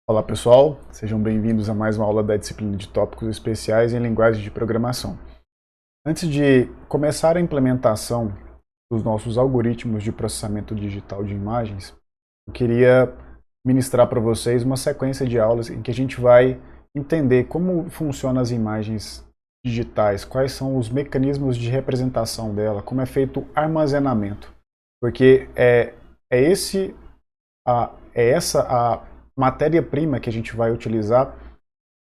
Olá pessoal, sejam bem-vindos a mais uma aula da disciplina de tópicos especiais em linguagem de programação. Antes de começar a implementação dos nossos algoritmos de processamento digital de imagens, eu queria ministrar para vocês uma sequência de aulas em que a gente vai entender como funcionam as imagens digitais, quais são os mecanismos de representação dela, como é feito o armazenamento, porque essa a matéria-prima que a gente vai utilizar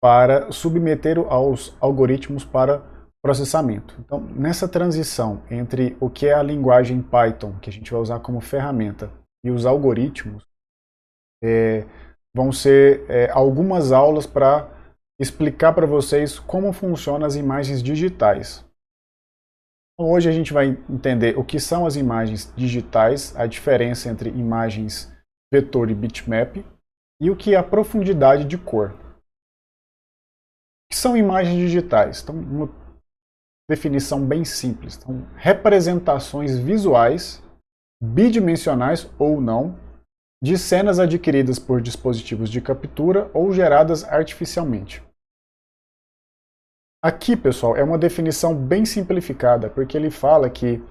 para submeter aos algoritmos para processamento. Então, nessa transição entre o que é a linguagem Python, que a gente vai usar como ferramenta, e os algoritmos, vão ser algumas aulas para explicar para vocês como funcionam as imagens digitais. Então, hoje a gente vai entender o que são as imagens digitais, a diferença entre imagens vetor e bitmap, e o que é a profundidade de cor. O que são imagens digitais? Então, uma definição bem simples. Então, representações visuais, bidimensionais ou não, de cenas adquiridas por dispositivos de captura ou geradas artificialmente. Aqui, pessoal, é uma definição bem simplificada, porque ele fala que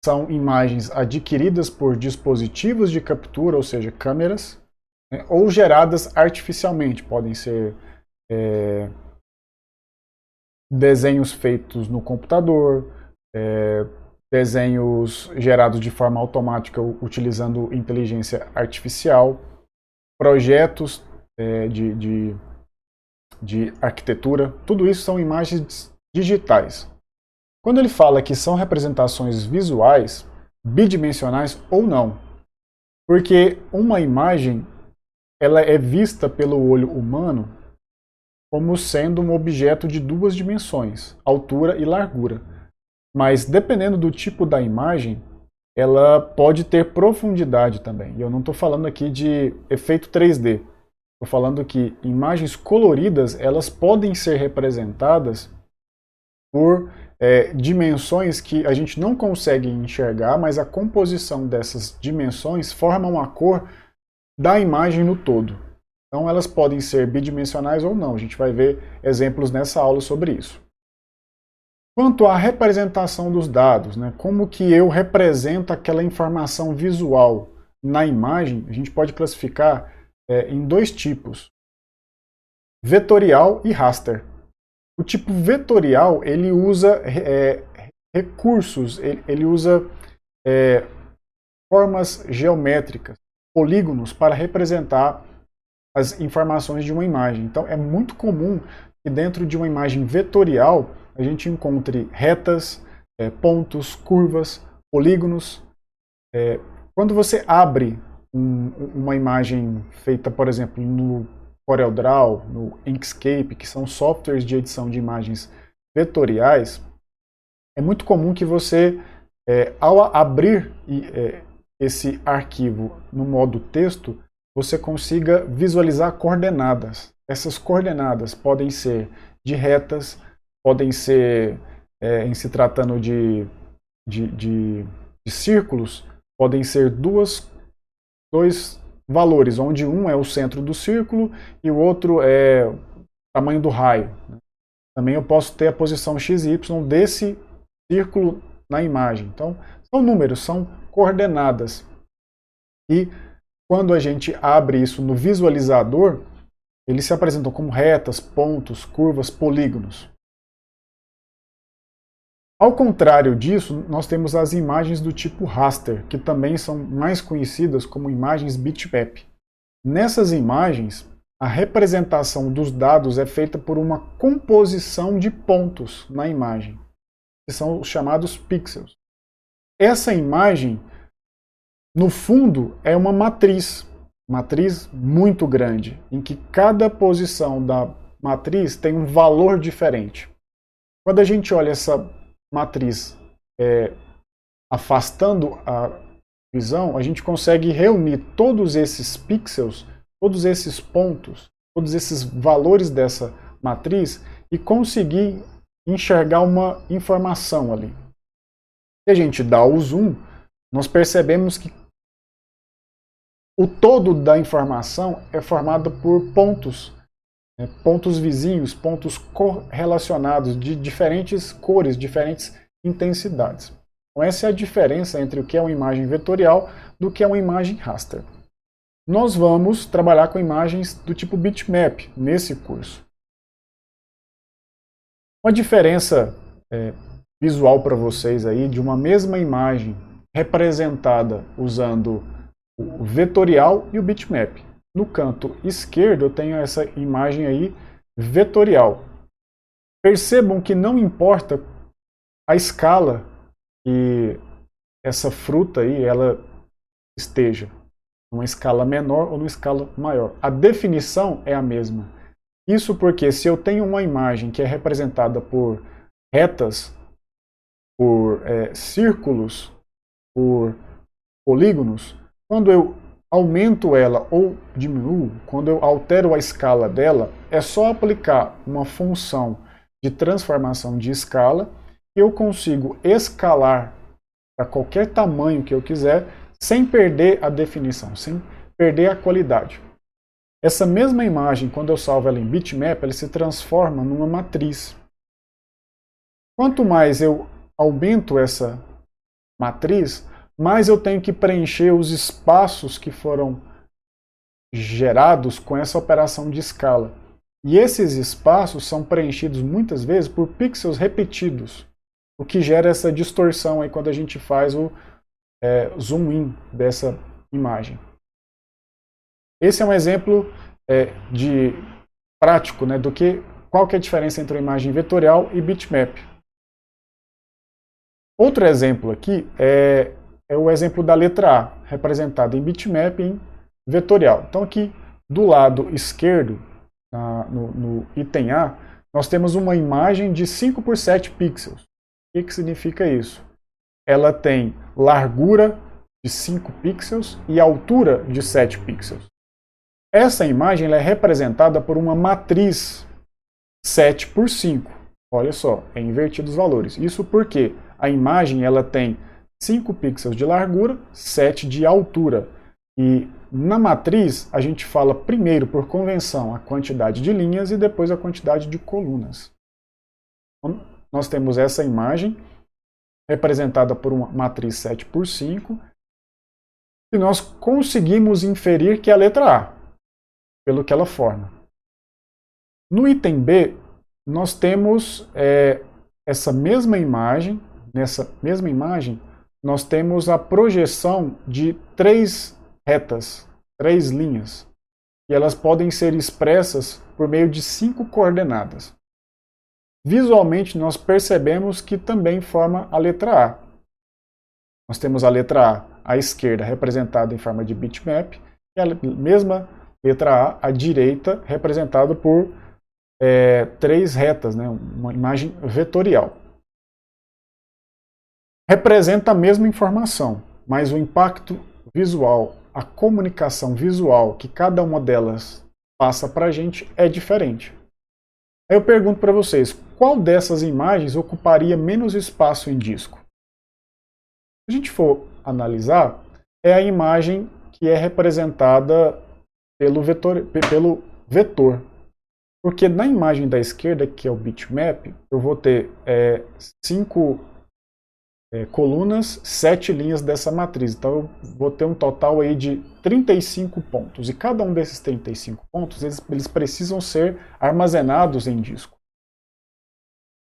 são imagens adquiridas por dispositivos de captura, ou seja, câmeras, né, ou geradas artificialmente. Podem ser desenhos feitos no computador, desenhos gerados de forma automática utilizando inteligência artificial, projetos de arquitetura. Tudo isso são imagens digitais. Quando ele fala que são representações visuais, bidimensionais ou não, porque uma imagem ela é vista pelo olho humano como sendo um objeto de duas dimensões, altura e largura. Mas dependendo do tipo da imagem, ela pode ter profundidade também. E eu não estou falando aqui de efeito 3D. Estou falando que imagens coloridas elas podem ser representadas por dimensões que a gente não consegue enxergar, mas a composição dessas dimensões formam a cor da imagem no todo. Então elas podem ser bidimensionais ou não. A gente vai ver exemplos nessa aula sobre isso. Quanto à representação dos dados, né, como que eu represento aquela informação visual na imagem, a gente pode classificar em dois tipos, vetorial e raster. O tipo vetorial, ele usa recursos, ele usa formas geométricas, polígonos, para representar as informações de uma imagem. Então, é muito comum que dentro de uma imagem vetorial, a gente encontre retas, pontos, curvas, polígonos. Quando você abre uma imagem feita, por exemplo, no CorelDRAW, no Inkscape, que são softwares de edição de imagens vetoriais, é muito comum que você, ao abrir esse arquivo no modo texto, você consiga visualizar coordenadas. Essas coordenadas podem ser de retas, podem ser, em se tratando de círculos, podem ser dois valores, onde um é o centro do círculo e o outro é o tamanho do raio. Também eu posso ter a posição x e y desse círculo na imagem. Então, são números, são coordenadas. E quando a gente abre isso no visualizador, eles se apresentam como retas, pontos, curvas, polígonos. Ao contrário disso, nós temos as imagens do tipo raster, que também são mais conhecidas como imagens bitmap. Nessas imagens, a representação dos dados é feita por uma composição de pontos na imagem, que são os chamados pixels. Essa imagem, no fundo, é uma matriz muito grande, em que cada posição da matriz tem um valor diferente. Quando a gente olha essa matriz afastando a visão, a gente consegue reunir todos esses pixels, todos esses pontos, todos esses valores dessa matriz e conseguir enxergar uma informação ali. Se a gente dá o zoom, nós percebemos que O todo da informação é formado por pontos, né, pontos vizinhos, pontos correlacionados de diferentes cores, diferentes intensidades. Então essa é a diferença entre o que é uma imagem vetorial do que é uma imagem raster. Nós vamos trabalhar com imagens do tipo bitmap nesse curso. Uma diferença visual para vocês aí de uma mesma imagem representada usando o vetorial e o bitmap. No canto esquerdo eu tenho essa imagem aí vetorial. Percebam que não importa a escala que essa fruta aí ela esteja, numa escala menor ou numa escala maior. A definição é a mesma. Isso porque se eu tenho uma imagem que é representada por retas, por círculos, por polígonos, quando eu aumento ela ou diminuo, quando eu altero a escala dela, é só aplicar uma função de transformação de escala e eu consigo escalar para qualquer tamanho que eu quiser sem perder a definição, sem perder a qualidade. Essa mesma imagem, quando eu salvo ela em bitmap, ela se transforma numa matriz. Quanto mais eu aumento essa matriz, mais eu tenho que preencher os espaços que foram gerados com essa operação de escala. E esses espaços são preenchidos muitas vezes por pixels repetidos, o que gera essa distorção aí quando a gente faz o zoom in dessa imagem. Esse é um exemplo de prático, né, do que qual que é a diferença entre uma imagem vetorial e bitmap. Outro exemplo aqui é o exemplo da letra A, representada em bitmap e em vetorial. Então aqui do lado esquerdo, no item A, nós temos uma imagem de 5 por 7 pixels. O que significa isso? Ela tem largura de 5 pixels e altura de 7 pixels. Essa imagem ela é representada por uma matriz 7 por 5. Olha só, é invertido os valores. Isso porque a imagem ela tem 5 pixels de largura, 7 de altura. E na matriz a gente fala primeiro, por convenção, a quantidade de linhas e depois a quantidade de colunas. Então, nós temos essa imagem representada por uma matriz 7 por 5 e nós conseguimos inferir que é a letra A, pelo que ela forma. No item B, nós temos essa mesma imagem, nessa mesma imagem, nós temos a projeção de 3 retas, 3 linhas, e elas podem ser expressas por meio de 5 coordenadas. Visualmente, nós percebemos que também forma a letra A. Nós temos a letra A à esquerda, representada em forma de bitmap, e a mesma letra A à direita, representada por 3 retas, né? Uma imagem vetorial. Representa a mesma informação, mas o impacto visual, a comunicação visual que cada uma delas passa para a gente é diferente. Aí eu pergunto para vocês, qual dessas imagens ocuparia menos espaço em disco? Se a gente for analisar, é a imagem que é representada pelo vetor. Porque na imagem da esquerda, que é o bitmap, eu vou ter 5 colunas, 7 linhas dessa matriz. Então eu vou ter um total aí de 35 pontos. E cada um desses 35 pontos, eles precisam ser armazenados em disco.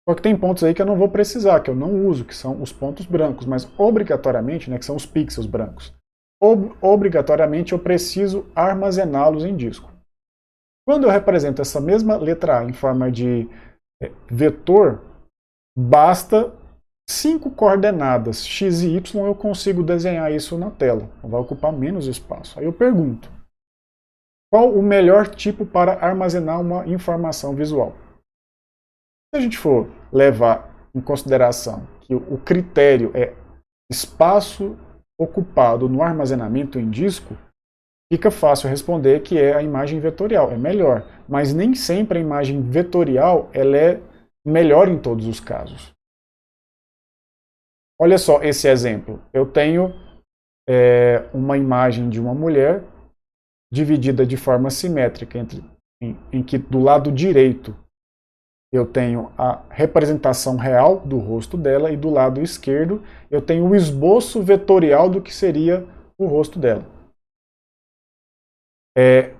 Só que tem pontos aí que eu não vou precisar, que eu não uso, que são os pontos brancos. Mas obrigatoriamente, né, que são os pixels brancos, obrigatoriamente eu preciso armazená-los em disco. Quando eu represento essa mesma letra A em forma de vetor, basta 5 coordenadas x e y, eu consigo desenhar isso na tela. Vai ocupar menos espaço. Aí eu pergunto, qual o melhor tipo para armazenar uma informação visual? Se a gente for levar em consideração que o critério é espaço ocupado no armazenamento em disco, fica fácil responder que é a imagem vetorial, é melhor. Mas nem sempre a imagem vetorial ela é melhor em todos os casos. Olha só esse exemplo. Eu tenho uma imagem de uma mulher dividida de forma simétrica, em que do lado direito eu tenho a representação real do rosto dela e do lado esquerdo eu tenho o esboço vetorial do que seria o rosto dela.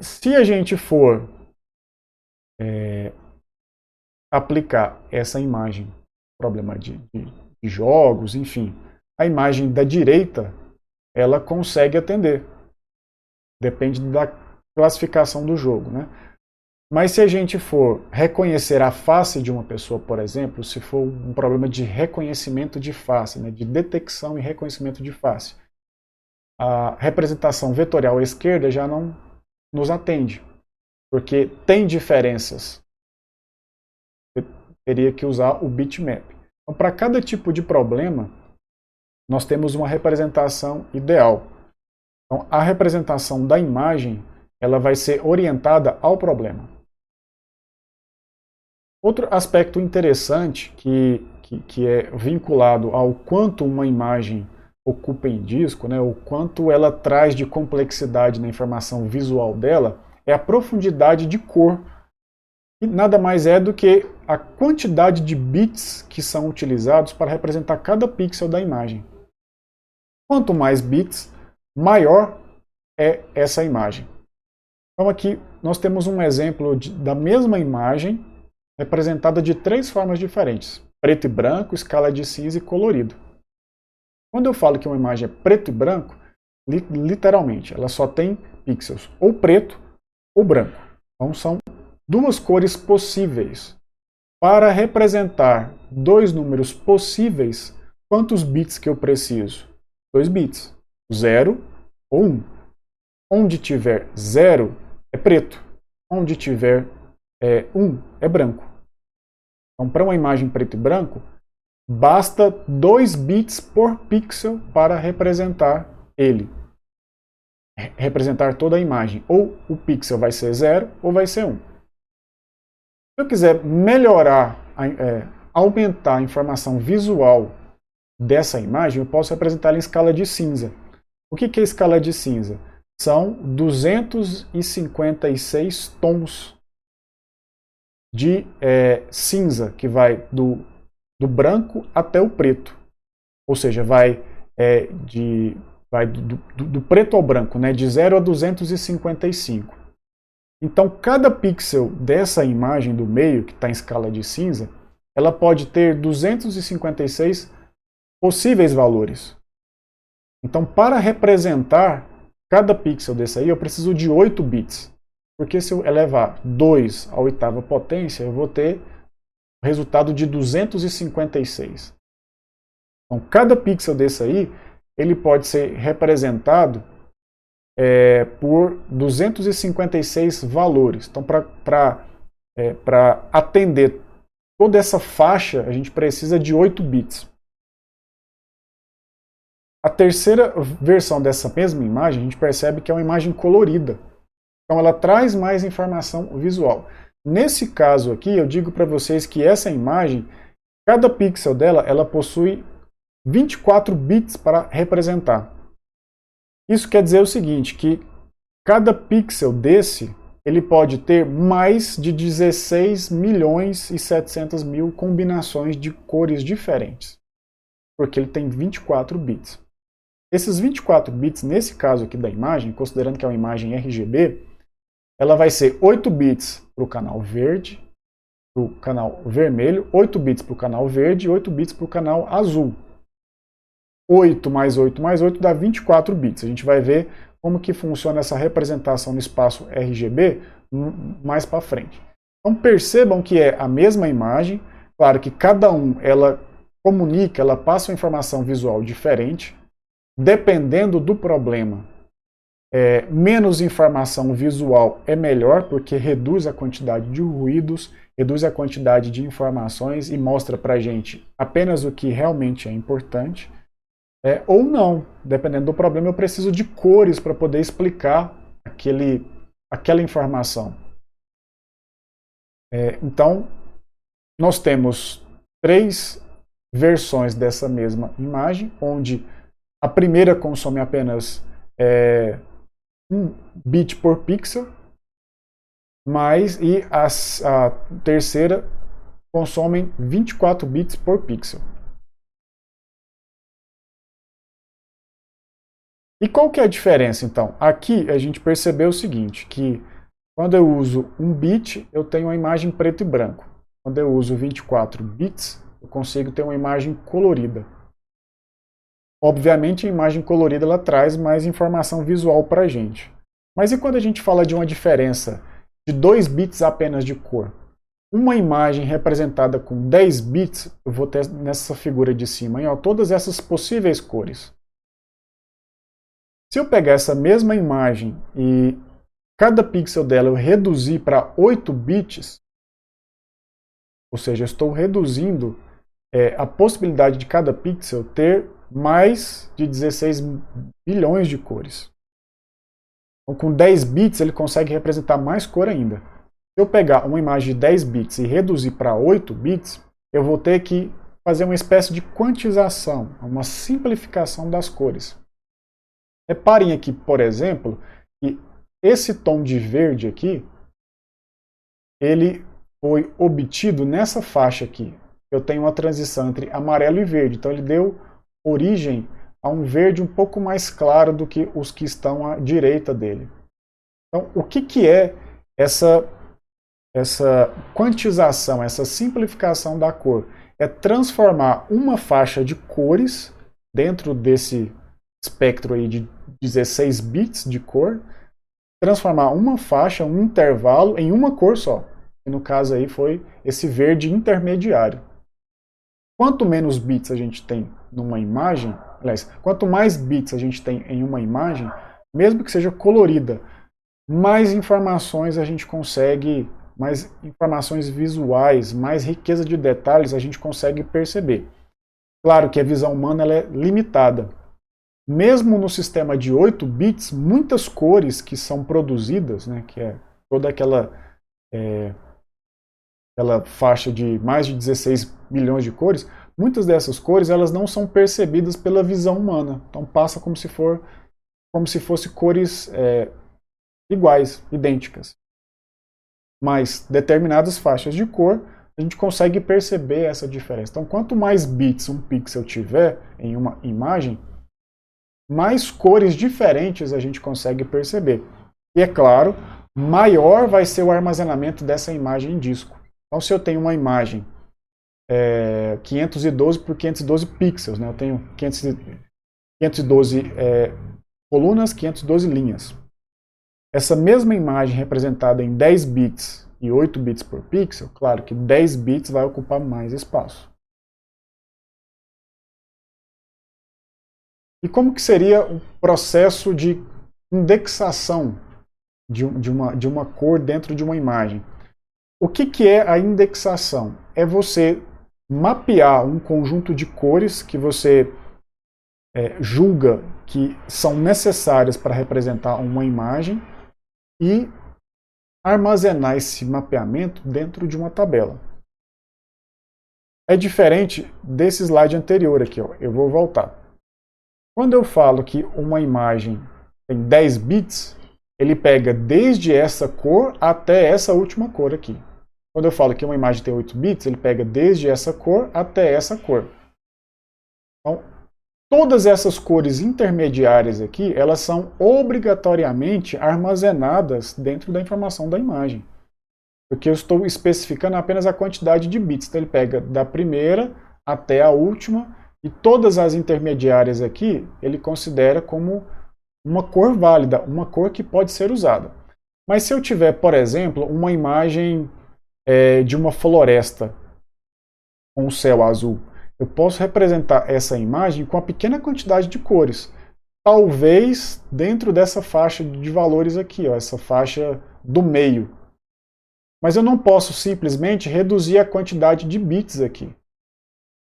Se a gente for aplicar essa imagem, problema de jogos, enfim, a imagem da direita, ela consegue atender. Depende da classificação do jogo, né? Mas se a gente for reconhecer a face de uma pessoa, por exemplo, se for um problema de reconhecimento de face, né, de detecção e reconhecimento de face, a representação vetorial à esquerda já não nos atende, porque tem diferenças. Eu teria que usar o bitmap. Então, para cada tipo de problema, nós temos uma representação ideal. Então, a representação da imagem ela vai ser orientada ao problema. Outro aspecto interessante que é vinculado ao quanto uma imagem ocupa em disco, né, o quanto ela traz de complexidade na informação visual dela, é a profundidade de cor. E nada mais é do que a quantidade de bits que são utilizados para representar cada pixel da imagem. Quanto mais bits, maior é essa imagem. Então aqui nós temos um exemplo da mesma imagem representada de 3 formas diferentes: preto e branco, escala de cinza e colorido. Quando eu falo que uma imagem é preto e branco, literalmente, ela só tem pixels ou preto ou branco. Então são 2 cores possíveis. Para representar 2 números possíveis, quantos bits que eu preciso? 2 bits, 0 ou 1. Onde tiver 0 é preto, onde tiver 1 é branco. Então, para uma imagem preto e branco, basta 2 bits por pixel para representar ele. Representar toda a imagem. Ou o pixel vai ser 0 ou vai ser 1. Se eu quiser melhorar, aumentar a informação visual dessa imagem, eu posso representar ela em escala de cinza. O que é escala de cinza? São 256 tons de cinza, que vai do branco até o preto. Ou seja, vai do preto ao branco, né, de 0 a 255. Então, cada pixel dessa imagem do meio, que está em escala de cinza, ela pode ter 256 possíveis valores. Então, para representar cada pixel desse aí, eu preciso de 8 bits. Porque se eu elevar 2 à oitava potência, eu vou ter o resultado de 256. Então, cada pixel desse aí, ele pode ser representado por 256 valores. Então, para atender toda essa faixa, a gente precisa de 8 bits. A terceira versão dessa mesma imagem, a gente percebe que é uma imagem colorida. Então ela traz mais informação visual. Nesse caso aqui, eu digo para vocês que essa imagem, cada pixel dela, ela possui 24 bits para representar. Isso quer dizer o seguinte, que cada pixel desse, ele pode ter mais de 16 milhões e 700 mil combinações de cores diferentes. Porque ele tem 24 bits. Esses 24 bits, nesse caso aqui da imagem, considerando que é uma imagem RGB, ela vai ser 8 bits para o canal verde, para o canal vermelho, 8 bits para o canal verde e 8 bits para o canal azul. 8 mais 8 mais 8 dá 24 bits. A gente vai ver como que funciona essa representação no espaço RGB mais para frente. Então percebam que é a mesma imagem, claro que cada ela comunica, ela passa uma informação visual diferente, dependendo do problema. Menos informação visual é melhor, porque reduz a quantidade de ruídos, reduz a quantidade de informações e mostra para a gente apenas o que realmente é importante. Ou não, dependendo do problema, eu preciso de cores para poder explicar aquela informação. Então, nós temos 3 versões dessa mesma imagem, onde a primeira consome apenas 1 bit por pixel, e a terceira consomem 24 bits por pixel. E qual que é a diferença, então? Aqui a gente percebeu o seguinte, que quando eu uso 1 bit, eu tenho uma imagem preto e branco. Quando eu uso 24 bits, eu consigo ter uma imagem colorida. Obviamente, a imagem colorida ela traz mais informação visual para a gente. Mas e quando a gente fala de uma diferença de 2 bits apenas de cor? Uma imagem representada com 10 bits, eu vou ter nessa figura de cima, ó, todas essas possíveis cores. Se eu pegar essa mesma imagem e cada pixel dela eu reduzir para 8 bits, ou seja, eu estou reduzindo a possibilidade de cada pixel ter mais de 16 bilhões de cores. Então, com 10 bits, ele consegue representar mais cor ainda. Se eu pegar uma imagem de 10 bits e reduzir para 8 bits, eu vou ter que fazer uma espécie de quantização, uma simplificação das cores. Reparem aqui, por exemplo, que esse tom de verde aqui, ele foi obtido nessa faixa aqui. Eu tenho uma transição entre amarelo e verde, então ele deu origem a um verde um pouco mais claro do que os que estão à direita dele. Então, o que é essa quantização, essa simplificação da cor? É transformar uma faixa de cores dentro desse espectro aí de 16 bits de cor, transformar uma faixa, um intervalo, em uma cor só. E no caso aí foi esse verde intermediário. Quanto menos bits a gente tem numa imagem, aliás, quanto mais bits a gente tem em uma imagem, mesmo que seja colorida, mais informações a gente consegue, mais informações visuais, mais riqueza de detalhes a gente consegue perceber. Claro que a visão humana ela é limitada. Mesmo no sistema de 8 bits, muitas cores que são produzidas, né, que é toda aquela faixa de mais de 16 bilhões de cores, muitas dessas cores elas não são percebidas pela visão humana. Então passa como se fosse cores iguais, idênticas. Mas determinadas faixas de cor, a gente consegue perceber essa diferença. Então quanto mais bits um pixel tiver em uma imagem, mais cores diferentes a gente consegue perceber. E é claro, maior vai ser o armazenamento dessa imagem em disco. Então se eu tenho uma imagem 512 por 512 pixels, né? Eu tenho 512 colunas, 512 linhas. Essa mesma imagem representada em 10 bits e 8 bits por pixel, claro que 10 bits vai ocupar mais espaço. E como que seria o processo de indexação de uma cor dentro de uma imagem? O que é a indexação? É você mapear um conjunto de cores que você julga que são necessárias para representar uma imagem e armazenar esse mapeamento dentro de uma tabela. É diferente desse slide anterior aqui, ó. Eu vou voltar. Quando eu falo que uma imagem tem 10 bits, ele pega desde essa cor até essa última cor aqui. Quando eu falo que uma imagem tem 8 bits, ele pega desde essa cor até essa cor. Então, todas essas cores intermediárias aqui, elas são obrigatoriamente armazenadas dentro da informação da imagem. Porque eu estou especificando apenas a quantidade de bits. Então ele pega da primeira até a última, e todas as intermediárias aqui, ele considera como uma cor válida, uma cor que pode ser usada. Mas se eu tiver, por exemplo, uma imagem de uma floresta com o céu azul, eu posso representar essa imagem com uma pequena quantidade de cores. Talvez dentro dessa faixa de valores aqui, ó, essa faixa do meio. Mas eu não posso simplesmente reduzir a quantidade de bits aqui.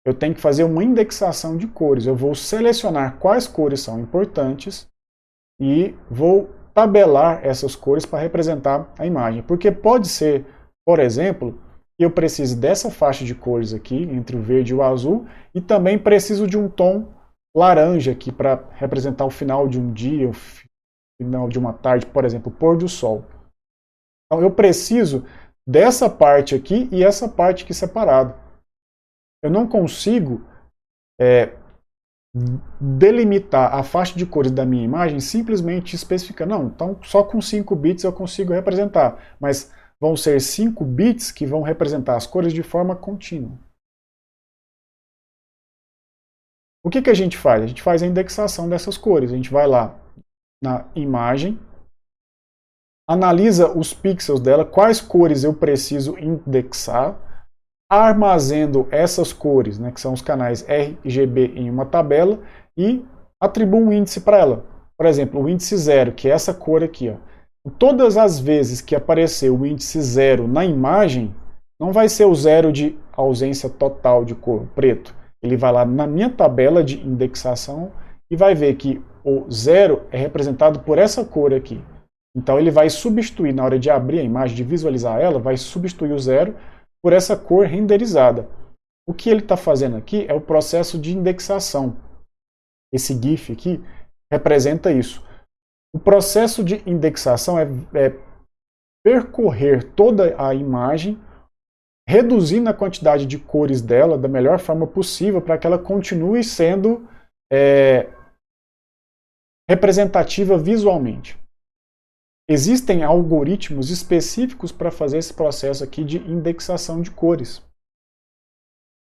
Eu tenho que fazer uma indexação de cores. Eu vou selecionar quais cores são importantes e vou tabelar essas cores para representar a imagem. Porque pode ser, por exemplo, que eu precise dessa faixa de cores aqui, entre o verde e o azul, e também preciso de um tom laranja aqui para representar o final de um dia, o final de uma tarde, por exemplo, pôr do sol. Então eu preciso dessa parte aqui e essa parte aqui separado. Eu não consigo delimitar a faixa de cores da minha imagem simplesmente especificando. Não, então só com 5 bits eu consigo representar, mas vão ser 5 bits que vão representar as cores de forma contínua. O que a gente faz? A gente faz a indexação dessas cores. A gente vai lá na imagem, analisa os pixels dela, quais cores eu preciso indexar, armazeno essas cores, né, que são os canais RGB, em uma tabela e atribuo um índice para ela. Por exemplo, o índice 0, que é essa cor aqui. Ó. Todas as vezes que aparecer o índice 0 na imagem, não vai ser o 0 de ausência total de cor, preto. Ele vai lá na minha tabela de indexação e vai ver que o 0 é representado por essa cor aqui. Então ele vai substituir, na hora de abrir a imagem, de visualizar ela, vai substituir o 0 por essa cor renderizada. O que ele está fazendo aqui é o processo de indexação. Esse GIF aqui representa isso. O processo de indexação é percorrer toda a imagem, reduzindo a quantidade de cores dela da melhor forma possível para que ela continue sendo representativa visualmente. Existem algoritmos específicos para fazer esse processo aqui de indexação de cores,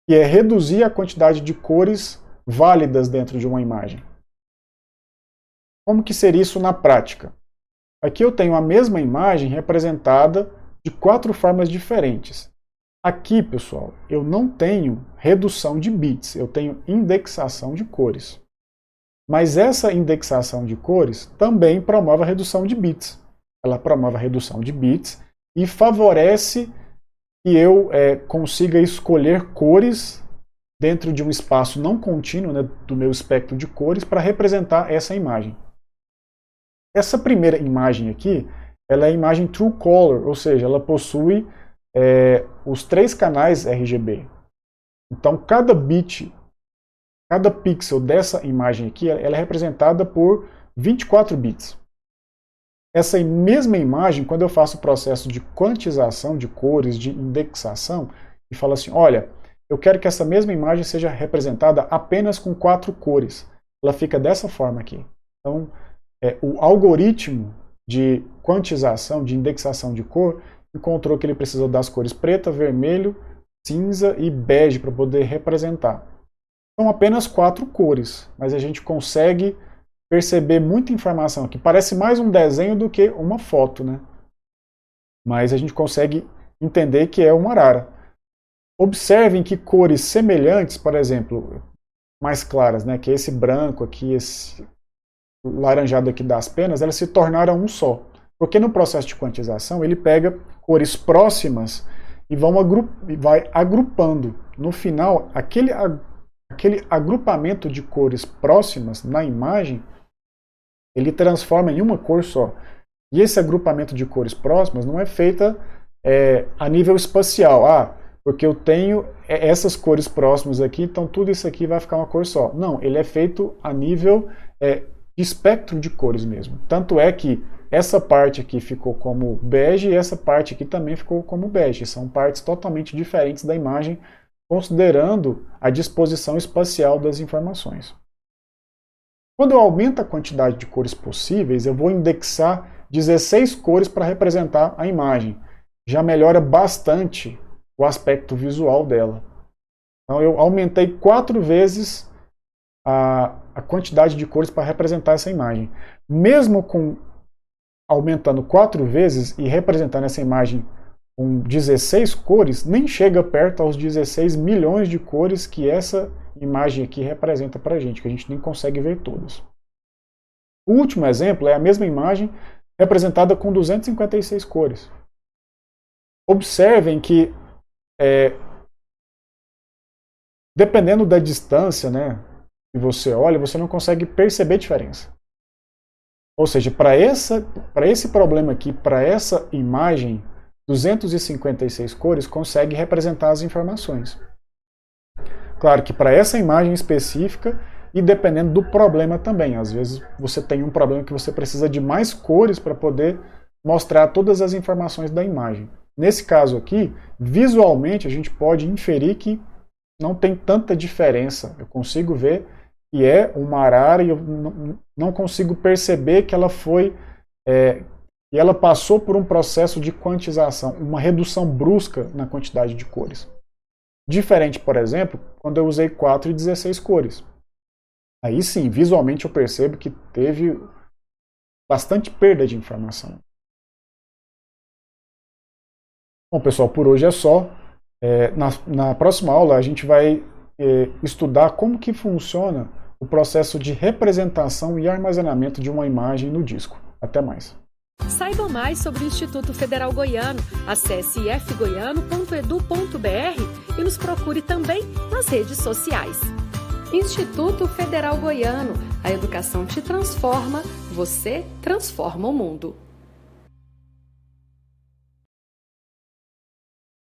que é reduzir a quantidade de cores válidas dentro de uma imagem. Como que seria isso na prática? Aqui eu tenho a mesma imagem representada de 4 formas diferentes. Aqui, pessoal, eu não tenho redução de bits, eu tenho indexação de cores. Mas essa indexação de cores também promove a redução de bits. Ela promove a redução de bits e favorece que eu consiga escolher cores dentro de um espaço não contínuo, né, do meu espectro de cores para representar essa imagem. Essa primeira imagem aqui, ela é a imagem True Color, ou seja, ela possui os 3 canais RGB. Então cada bit, cada pixel dessa imagem aqui, ela é representada por 24 bits. Essa mesma imagem, quando eu faço o processo de quantização de cores, de indexação, e falo assim, olha, eu quero que essa mesma imagem seja representada apenas com 4 cores. Ela fica dessa forma aqui. Então, o algoritmo de quantização, de indexação de cor, encontrou que ele precisa das cores preta, vermelho, cinza e bege para poder representar. São apenas 4 cores, mas a gente consegue perceber muita informação aqui. Parece mais um desenho do que uma foto, né? Mas a gente consegue entender que é uma arara. Observem que cores semelhantes, por exemplo, mais claras, né? Que é esse branco aqui, esse laranjado aqui das penas, elas se tornaram um só. Porque no processo de quantização ele pega cores próximas e vai agrupando. No final, aquele agrupamento de cores próximas na imagem, ele transforma em uma cor só. E esse agrupamento de cores próximas não é feita a nível espacial. Porque eu tenho essas cores próximas aqui, então tudo isso aqui vai ficar uma cor só. Não, ele é feito a nível de espectro de cores mesmo. Tanto é que essa parte aqui ficou como bege e essa parte aqui também ficou como bege. São partes totalmente diferentes da imagem, considerando a disposição espacial das informações. Quando eu aumento a quantidade de cores possíveis, eu vou indexar 16 cores para representar a imagem. Já melhora bastante o aspecto visual dela. Então eu aumentei 4 vezes a quantidade de cores para representar essa imagem. Mesmo aumentando 4 vezes e representando essa imagem com 16 cores, nem chega perto aos 16 milhões de cores que essa imagem aqui representa para a gente, que a gente nem consegue ver todas. O último exemplo é a mesma imagem representada com 256 cores. Observem que dependendo da distância, né, que você olha, você não consegue perceber diferença. Ou seja, para esse problema aqui, para essa imagem, 256 cores consegue representar as informações. Claro que para essa imagem específica, e dependendo do problema também. Às vezes você tem um problema que você precisa de mais cores para poder mostrar todas as informações da imagem. Nesse caso aqui, visualmente a gente pode inferir que não tem tanta diferença. Eu consigo ver que é uma arara e eu não consigo perceber que ela foi... e ela passou por um processo de quantização, uma redução brusca na quantidade de cores. Diferente, por exemplo, quando eu usei 4 e 16 cores. Aí sim, visualmente eu percebo que teve bastante perda de informação. Bom, pessoal, por hoje é só. Na próxima aula a gente vai estudar como que funciona o processo de representação e armazenamento de uma imagem no disco. Até mais. Saiba mais sobre o Instituto Federal Goiano. Acesse ifgoiano.edu.br e nos procure também nas redes sociais. Instituto Federal Goiano. A educação te transforma, você transforma o mundo.